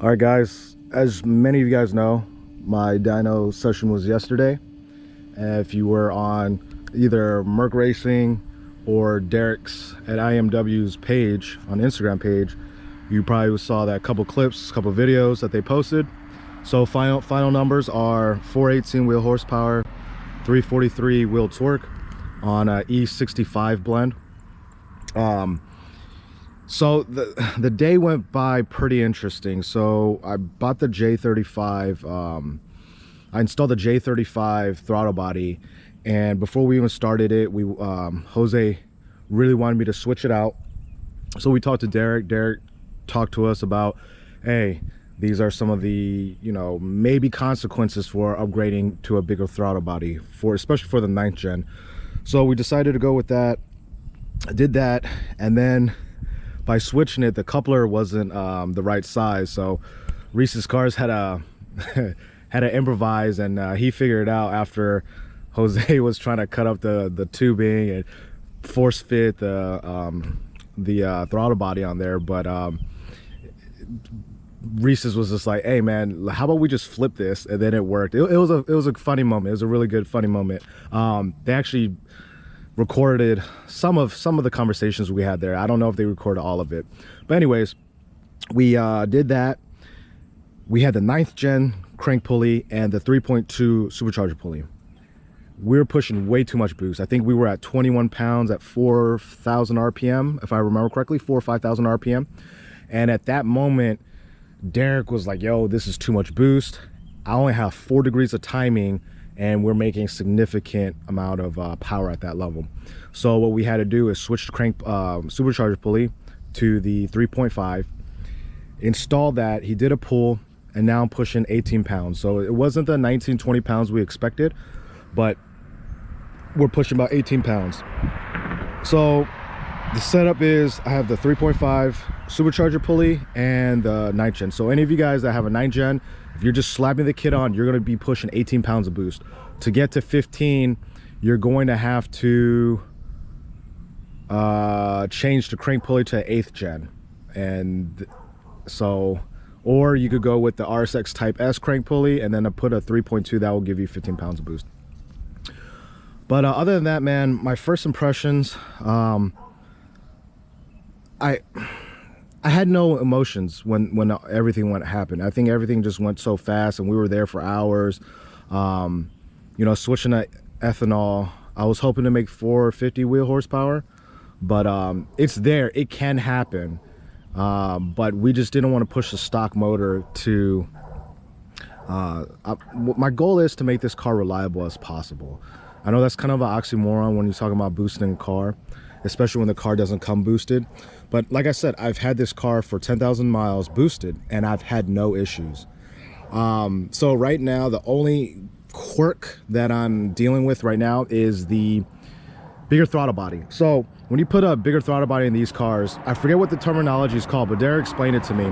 All right, guys, as many of you guys know, my dyno session was yesterday. If you were on either MercRacing or Derek's at IMW's page on Instagram page, you probably saw that couple clips, couple videos that they posted. So final numbers are 418 wheel horsepower, 343 wheel torque on a E65 blend. So the day went by pretty interesting. So I bought the J35. I installed the J35 throttle body, and before we even started it, Jose really wanted me to switch it out. So we talked to Derek. Derek talked to us about, hey, these are some of the, maybe consequences for upgrading to a bigger throttle body, especially for the 9th gen. So we decided to go with that. I did that, and then by switching it, the coupler wasn't the right size. So Reese's Cars had to improvise, and he figured it out after Jose was trying to cut up the tubing and force fit the throttle body on there. But Reese's was just like, hey man, how about we just flip this? And then it worked. It was a funny moment. It was a really good funny moment. They actually recorded some of the conversations we had there. I don't know if they recorded all of it, but anyways, we did that. We had the 9th gen crank pulley and the 3.2 supercharger pulley. We were pushing way too much boost. I think we were at 21 pounds at 4,000 RPM, if I remember correctly, 4,000 or 5,000 RPM. And at that moment, Derek was like, yo, this is too much boost. I only have 4 degrees of timing, and we're making significant amount of power at that level. So what we had to do is switch the crank supercharger pulley to the 3.5, install that. He did a pull, and now I'm pushing 18 pounds. So it wasn't the 19-20 pounds we expected, but we're pushing about 18 pounds. So the setup is I have the 3.5 supercharger pulley and the 9th gen. So any of you guys that have a 9th gen, if you're just slapping the kit on, you're going to be pushing 18 pounds of boost. To get to 15, you're going to have to change the crank pulley to 8th gen. And so, or you could go with the RSX Type S crank pulley and then put a 3.2 that will give you 15 pounds of boost. But other than that, man, my first impressions, I had no emotions when everything happened. I think everything just went so fast, and we were there for hours. Switching to ethanol, I was hoping to make 450 wheel horsepower, but it's there. It can happen, but we just didn't want to push the stock motor to. My goal is to make this car reliable as possible. I know that's kind of an oxymoron when you're talking about boosting a car, especially when the car doesn't come boosted. But like I said, I've had this car for 10,000 miles boosted, and I've had no issues. So right now, the only quirk that I'm dealing with right now is the bigger throttle body. So when you put a bigger throttle body in these cars, I forget what the terminology is called, but Derek explained it to me.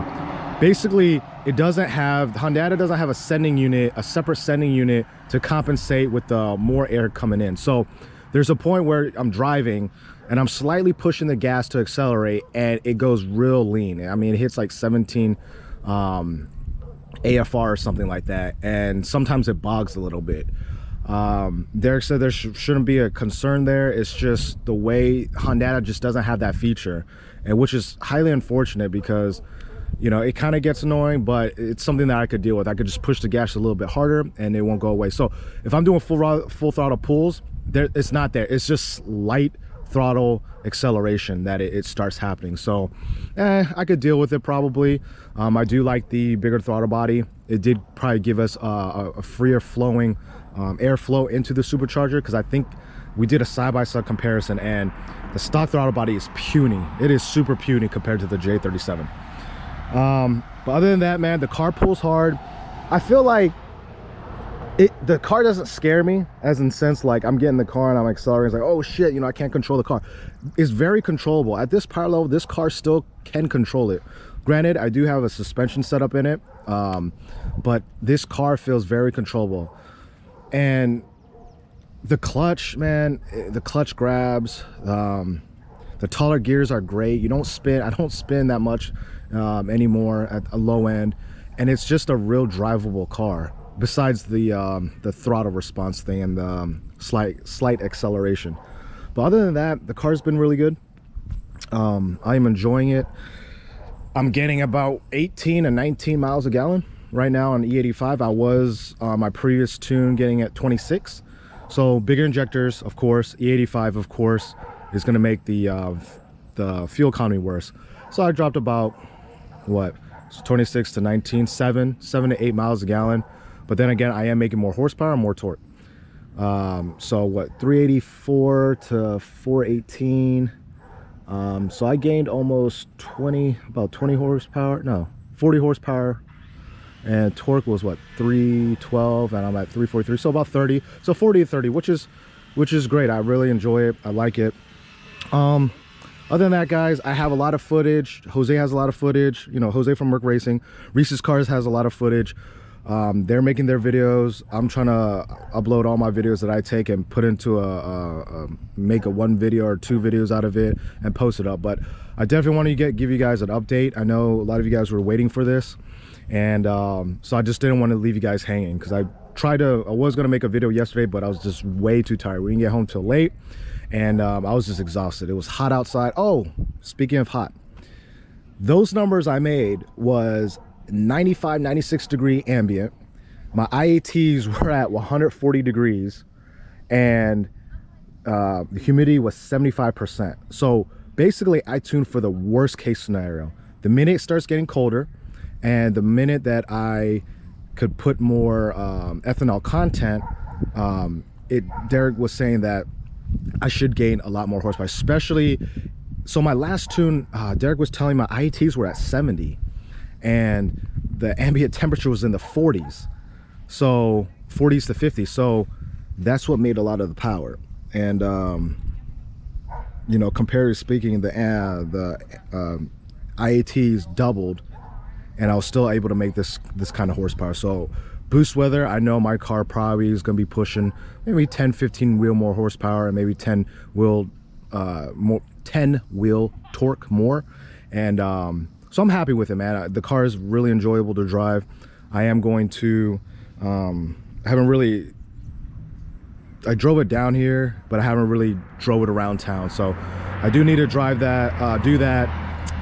Basically, it doesn't have, Honda doesn't have a separate sending unit to compensate with the more air coming in. So there's a point where I'm driving and I'm slightly pushing the gas to accelerate, and it goes real lean. I mean, it hits like 17 AFR or something like that, and sometimes it bogs a little bit. Derek said there shouldn't be a concern there. It's just the way Honda just doesn't have that feature, and which is highly unfortunate because it kind of gets annoying, but it's something that I could deal with. I could just push the gas a little bit harder and it won't go away. So if I'm doing full throttle pulls, it's not there. It's just light throttle acceleration that it starts happening. So I could deal with it probably. I do like the bigger throttle body. It did probably give us a freer flowing airflow into the supercharger, because I think we did a side-by-side comparison, and the stock throttle body is puny. It is super puny compared to the J37. But other than that, man, the car pulls hard. I feel like the car doesn't scare me, as in sense like I'm getting the car and I'm accelerating, it's like, oh shit, I can't control the car. It's very controllable at this power level. This car still can control it. Granted, I do have a suspension setup in it, but this car feels very controllable. And the clutch, man, the clutch grabs, the taller gears are great. You don't spin. I don't spin that much anymore at a low end. and it's just a real drivable car, besides the throttle response thing and the slight acceleration. But other than that, the car's been really good. I am enjoying it. I'm getting about 18 and 19 miles a gallon right now on E85. I was my previous tune getting at 26. So bigger injectors, of course. E85, of course, is going to make the fuel economy worse. So I dropped about what, 26 to 19, 7 to 8 miles a gallon. But then again, I am making more horsepower and more torque. So what, 384 to 418. So I gained almost about 20 horsepower, no, 40 horsepower, and torque was what, 312, and I'm at 343, so about 30, so 40 to 30, which is great. I really enjoy it. I like it. Other than that, guys, I have a lot of footage. Jose has a lot of footage, you know, Jose from MercRacing. Reese's Cars has a lot of footage. They're making their videos. I'm trying to upload all my videos that I take and put into make a 1 video or 2 videos out of it and post it up. But I definitely want to give you guys an update. I know a lot of you guys were waiting for this, and so I just didn't want to leave you guys hanging, because I was going to make a video yesterday, but I was just way too tired. We didn't get home till late, and I was just exhausted. It was hot outside. Oh, speaking of hot, those numbers I made was 95, 96 degree ambient. My IATs were at 140 degrees, and the humidity was 75%. So basically I tuned for the worst case scenario. The minute it starts getting colder, and the minute that I could put more ethanol content, Derek was saying that I should gain a lot more horsepower, especially. So my last tune, Derek was telling my IATs were at 70, and the ambient temperature was in the 40s, so 40s to 50s. So that's what made a lot of the power. And you know, comparatively speaking, the IATs doubled, and I was still able to make this kind of horsepower. So boost weather, I know my car probably is going to be pushing maybe 10-15 wheel more horsepower, and maybe 10 wheel torque more. And so I'm happy with it, man. The car is really enjoyable to drive. I am going to I drove it down here, but I haven't really drove it around town. So I do need to drive that, do that.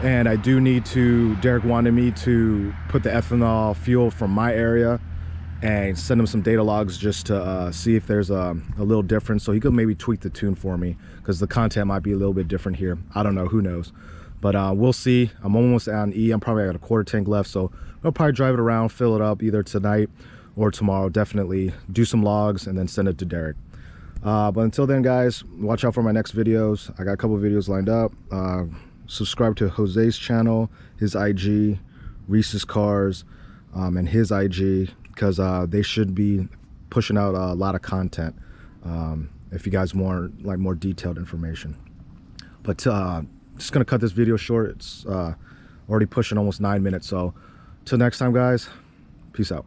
And I do need to, Derek wanted me to put the ethanol fuel from my area and send him some data logs just to see if there's a little difference. So he could maybe tweak the tune for me, because the content might be a little bit different here. I don't know, who knows? But we'll see. I'm almost on E. I'm probably got a quarter tank left, so I'll probably drive it around, fill it up either tonight or tomorrow. Definitely do some logs and then send it to Derek. But until then, guys, watch out for my next videos. I got a couple of videos lined up. Subscribe to Jose's channel, his IG, Reese's Cars, and his IG, because they should be pushing out a lot of content if you guys want like more detailed information. But just gonna cut this video short. It's already pushing almost 9 minutes. So till next time, guys, peace out.